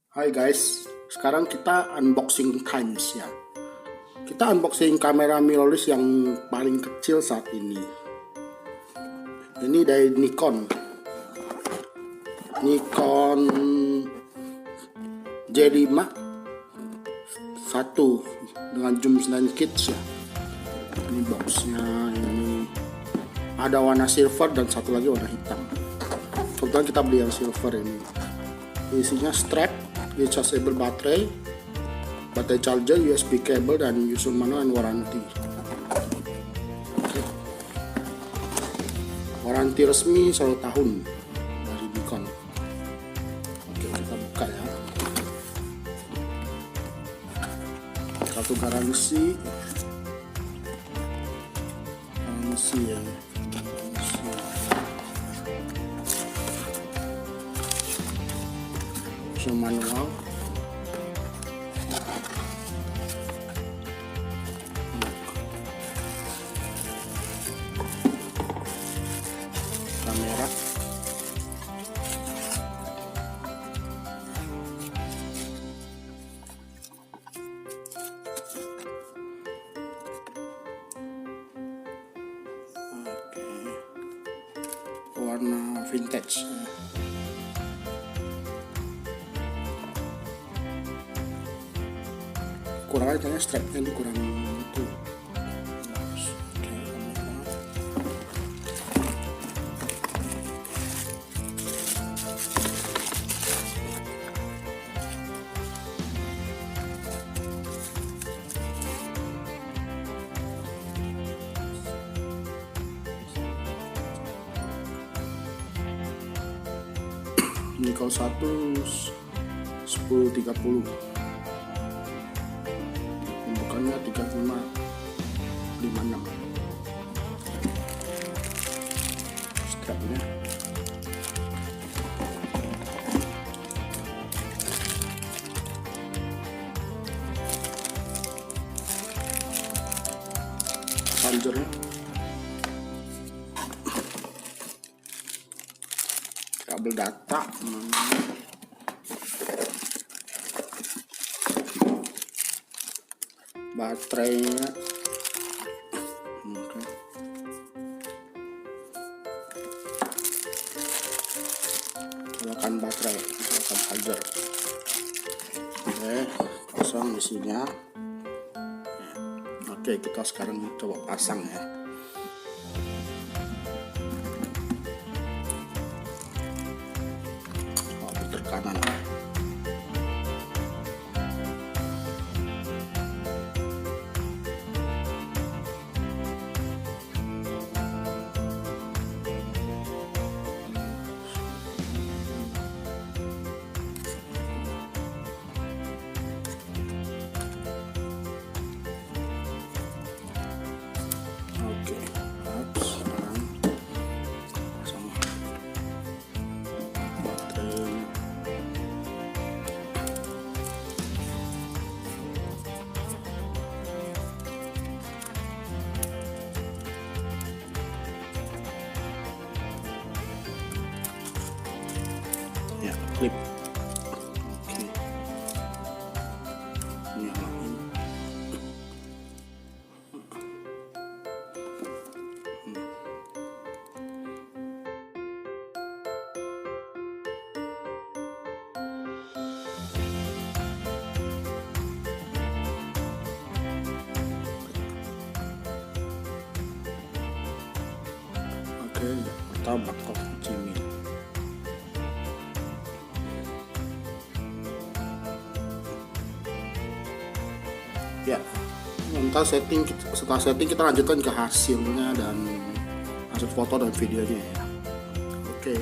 Hai guys, sekarang kita unboxing times ya. Kita unboxing kamera mirrorless yang paling kecil saat ini. Ini dari Nikon J5 1 dengan zoom 9 kits ya. Ini boxnya, ini ada warna silver dan satu lagi warna hitam. Kebetulan kita beli yang silver ini. Isinya strap, rechargeable baterai charger, USB cable, dan user manual dan waranti. Waranti resmi 1 tahun dari Nikon. Oke, kita buka ya. Kartu garansi ya. User manual. Kamera. Oke. Warna vintage. Kurang aja strapnya ini kurang itu. Nikon 1030 pembukaannya 3556. Strapnya chargernya kabel data, baterainya, colokan baterai, colokan charger. Oke, pasang isinya. Oke, kita sekarang coba pasang ya. Putar kanan. Ya, klip. Oke. Nyalain. Oke, kita bakal Jimmy. Ya, setelah setting kita lanjutkan ke hasilnya dan hasil foto dan videonya ya. Oke.